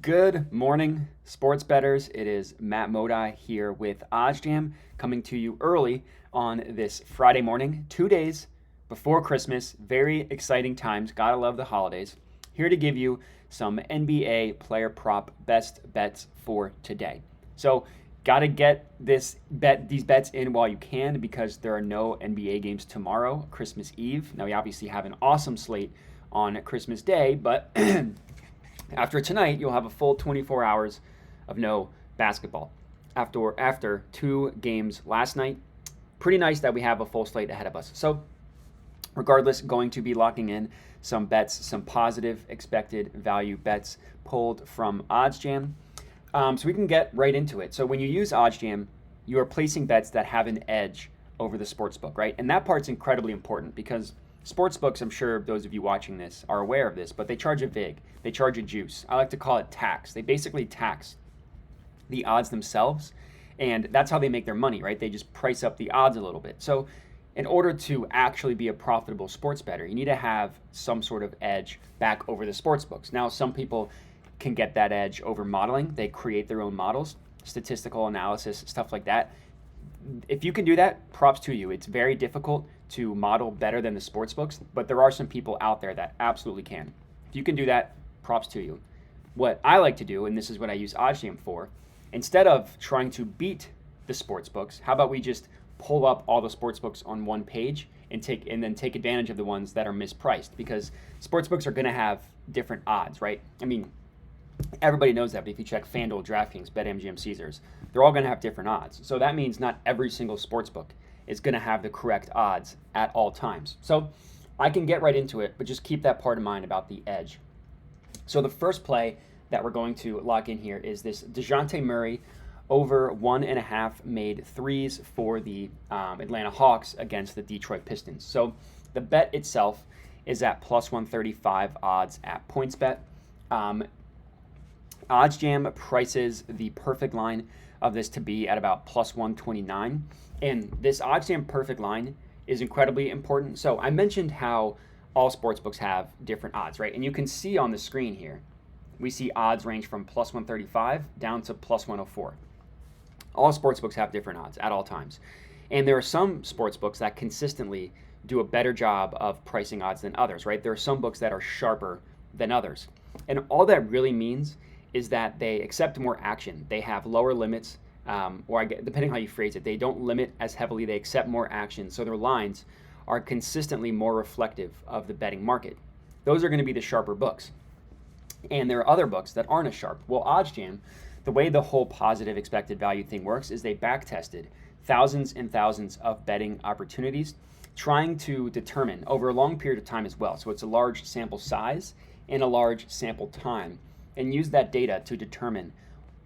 Good morning, sports bettors. It is Matt Modi here with OddsJam coming to you early on this Friday morning, 2 days before Christmas. Very exciting times. Gotta love the holidays. Here to give you some NBA player prop best bets for today. So, gotta get these bets in while you can because there are no NBA games tomorrow, Christmas Eve. Now, we obviously have an awesome slate on Christmas Day, but after tonight, you'll have a full 24 hours of no basketball. After two games last night, pretty nice that we have a full slate ahead of us. So, regardless, going to be locking in some bets, some positive expected value bets pulled from OddsJam. So we can get right into it. So when you use OddsJam, you are placing bets that have an edge over the sportsbook, right? And that part's incredibly important because sportsbooks, I'm sure those of you watching this are aware of this, but they charge a vig. They charge a juice. I like to call it tax. They basically tax the odds themselves, and that's how they make their money, right? They just price up the odds a little bit. So in order to actually be a profitable sports bettor, you need to have some sort of edge back over the sports books. Now, some people can get that edge over modeling. They create their own models, statistical analysis, stuff like that. If you can do that, props to you. It's very difficult to model better than the sports books, but there are some people out there that absolutely can. If you can do that, props to you. What I like to do, and this is what I use OddsJam for, instead of trying to beat the sports books, how about we just pull up all the sports books on one page and then take advantage of the ones that are mispriced, because sports books are going to have different odds, right? I mean, everybody knows that, but if you check FanDuel, DraftKings, BetMGM, Caesars, they're all going to have different odds. So that means not every single sports book is going to have the correct odds at all times. So I can get right into it, but just keep that part in mind about the edge. So the first play that we're going to lock in here is this DeJounte Murray over 1.5 made threes for the Atlanta Hawks against the Detroit Pistons. So the bet itself is at plus 135 odds at PointsBet. OddsJam prices the perfect line of this to be at about plus 129. And this OddsJam perfect line is incredibly important. So I mentioned how all sportsbooks have different odds, right? And you can see on the screen here, we see odds range from plus 135 down to plus 104. All sportsbooks have different odds at all times. And there are some sportsbooks that consistently do a better job of pricing odds than others, right? There are some books that are sharper than others. And all that really means is that they accept more action. They have lower limits, depending how you phrase it, they don't limit as heavily, they accept more action. So their lines are consistently more reflective of the betting market. Those are going to be the sharper books. And there are other books that aren't as sharp. Well, OddsJam, the way the whole positive expected value thing works is they back tested thousands and thousands of betting opportunities, trying to determine over a long period of time as well. So it's a large sample size and a large sample time, and use that data to determine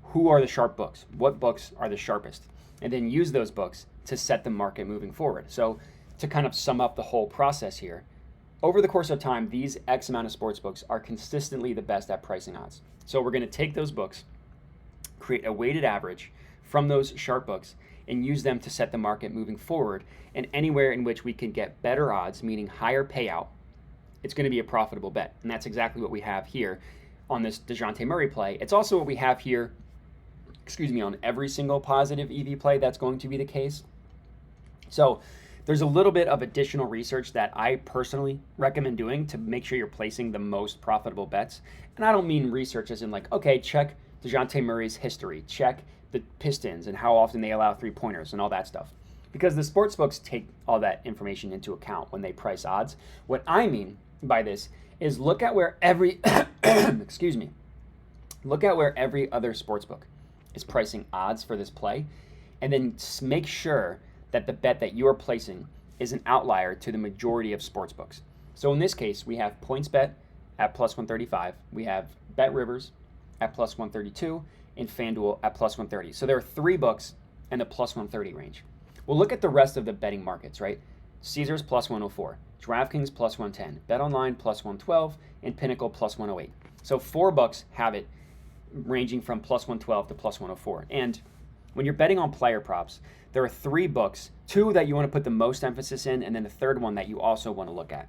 who are the sharp books, what books are the sharpest, and then use those books to set the market moving forward. So to kind of sum up the whole process here, over the course of time, these X amount of sports books are consistently the best at pricing odds. So we're going to take those books, create a weighted average from those sharp books, and use them to set the market moving forward. And anywhere in which we can get better odds, meaning higher payout, it's going to be a profitable bet. And that's exactly what we have here on this DeJounte Murray play. It's also what we have here, on every single positive EV play that's going to be the case. So there's a little bit of additional research that I personally recommend doing to make sure you're placing the most profitable bets. And I don't mean research as in like, okay, check DeJounte Murray's history, check the Pistons and how often they allow three-pointers and all that stuff. Because the sportsbooks take all that information into account when they price odds. What I mean by this is look at where every look at where every other sportsbook is pricing odds for this play, and then make sure that the bet that you are placing is an outlier to the majority of sportsbooks. So in this case, we have PointsBet at plus 135, we have BetRivers at plus 132, and FanDuel at plus 130. So there are three books in the plus 130 range. We'll look at the rest of the betting markets, right? Caesars plus 104, DraftKings plus 110, BetOnline plus 112, and Pinnacle plus 108. So 4 books have it ranging from plus 112 to plus 104. And when you're betting on player props, there are 3 books, 2 that you want to put the most emphasis in, and then the third one that you also want to look at,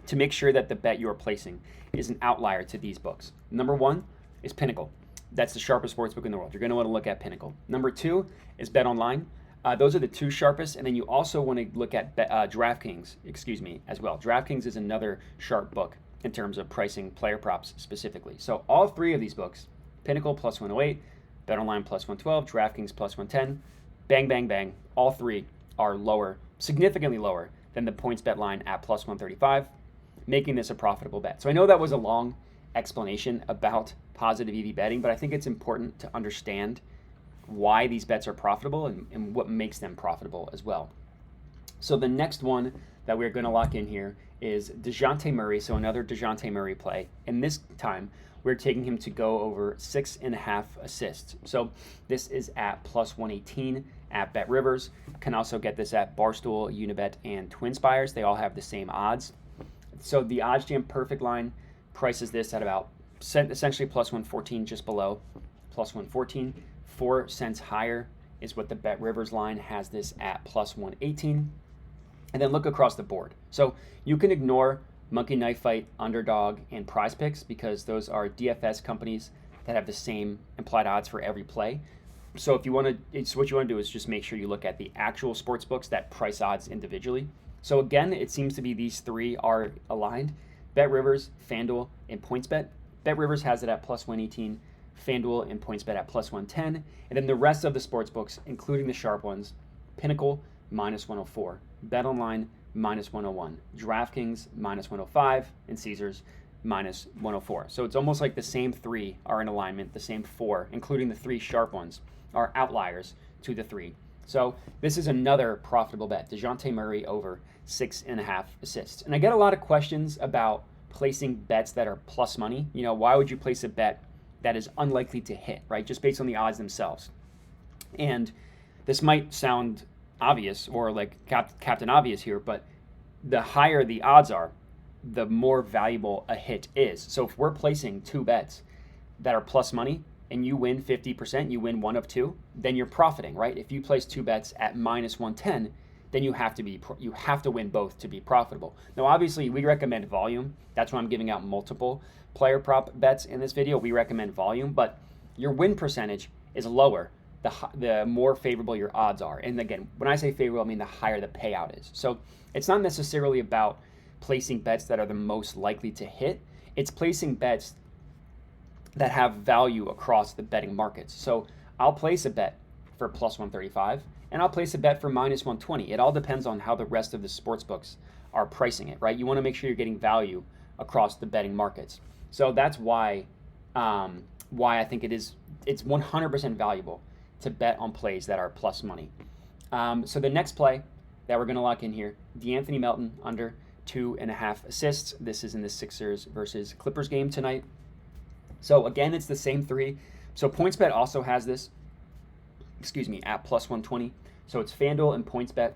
to make sure that the bet you are placing is an outlier to these books. Number 1, is Pinnacle. That's the sharpest sportsbook in the world. You're going to want to look at Pinnacle. Number 2 is BetOnline. Those are the 2 sharpest, and then you also want to look at DraftKings, as well. DraftKings is another sharp book in terms of pricing player props specifically. So all 3 of these books, Pinnacle plus 108, BetOnline plus 112, DraftKings plus 110, bang, bang, bang, all 3 are lower, significantly lower than the PointsBet line at plus 135, making this a profitable bet. So I know that was a long explanation about positive EV betting, but I think it's important to understand why these bets are profitable and what makes them profitable as well. So the next one that we're going to lock in here is DeJounte Murray, so another DeJounte Murray play. And this time, we're taking him to go over 6.5 assists. So this is at plus 118 at BetRivers. Can also get this at Barstool, Unibet, and TwinSpires. They all have the same odds. So the OddsJam perfect line prices this at about essentially plus 114, just below plus 114. 4 cents higher is what the BetRivers line has this at plus 118. And then look across the board. So you can ignore Monkey Knife Fight, Underdog, and Prize Picks because those are DFS companies that have the same implied odds for every play. So if you want to, what you want to do is just make sure you look at the actual sports books that price odds individually. So again, it seems to be these 3 are aligned: BetRivers, FanDuel, and PointsBet. BetRivers has it at plus 118, FanDuel and PointsBet at plus 110, and then the rest of the sports books, including the sharp ones: Pinnacle minus 104, BetOnline minus 101, DraftKings minus 105, and Caesars minus 104. So it's almost like the same 3 are in alignment, the same 4, including the 3 sharp ones, are outliers to the 3. So this is another profitable bet. DeJounte Murray over 6.5 assists. And I get a lot of questions about placing bets that are plus money. You know, why would you place a bet that is unlikely to hit, right? Just based on the odds themselves. And this might sound obvious or like Captain Obvious here, but the higher the odds are, the more valuable a hit is. So if we're placing 2 bets that are plus money and you win 50%, you win 1 of 2, then you're profiting, right? If you place 2 bets at minus 110, then you have to win both to be profitable. Now, obviously, we recommend volume. That's why I'm giving out multiple player prop bets in this video. We recommend volume, but your win percentage is lower the more favorable your odds are. And again, when I say favorable, I mean the higher the payout is. So it's not necessarily about placing bets that are the most likely to hit. It's placing bets that have value across the betting markets. So I'll place a bet for plus 135, and I'll place a bet for minus 120. It all depends on how the rest of the sports books are pricing it, right? You want to make sure you're getting value across the betting markets. So that's why I think it's 100% valuable to bet on plays that are plus money. So the next play that we're going to lock in here, DeAnthony Melton under 2.5 assists. This is in the Sixers versus Clippers game tonight. So again, it's the same 3. So PointsBet also has this, at plus 120. So it's FanDuel and PointsBet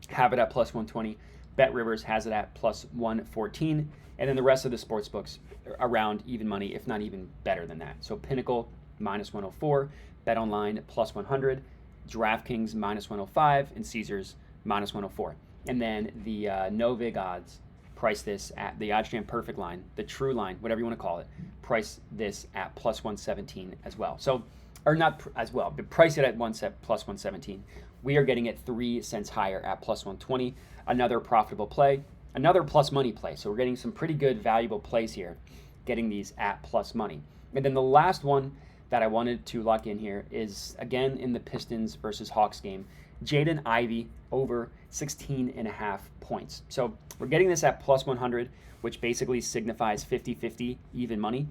have it at plus 120. BetRivers has it at plus 114. And then the rest of the sports books around even money, if not even better than that. So Pinnacle minus 104, BetOnline plus 100, DraftKings minus 105, and Caesars minus 104. And then the no vig odds price this at the OddsJam perfect line, the true line, whatever you want to call it, price this at plus 117 as well. So, or not as well, but price it at plus 117. We are getting it 3 cents higher at plus 120. Another profitable play, another plus money play. So we're getting some pretty good valuable plays here, getting these at plus money. And then the last one that I wanted to lock in here is, again, in the Pistons versus Hawks game, Jaden Ivey over 16.5 points. So we're getting this at plus 100, which basically signifies 50-50 even money.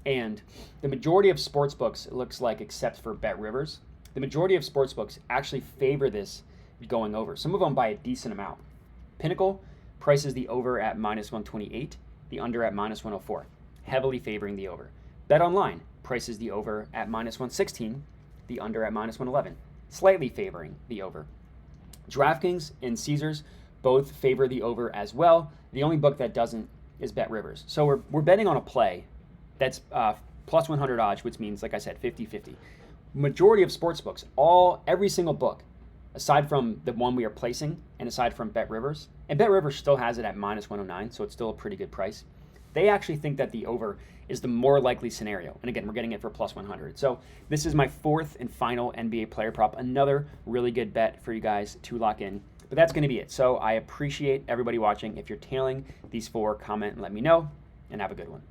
And the majority of sports books, it looks like, except for BetRivers, the majority of sports books actually favor this going over. Some of them by a decent amount. Pinnacle prices the over at minus 128, the under at minus 104, heavily favoring the over. BetOnline prices the over at minus 116, the under at minus 111, slightly favoring the over. DraftKings and Caesars both favor the over as well. The only book that doesn't is BetRivers. So we're betting on a play that's plus 100 odds, which means, like I said, 50-50. Majority of sports books, every single book, aside from the one we are placing and aside from BetRivers, and BetRivers still has it at minus 109, so it's still a pretty good price. They actually think that the over is the more likely scenario. And again, we're getting it for plus 100. So this is my fourth and final NBA player prop. Another really good bet for you guys to lock in. But that's going to be it. So I appreciate everybody watching. If you're tailing these four, comment and let me know, and have a good one.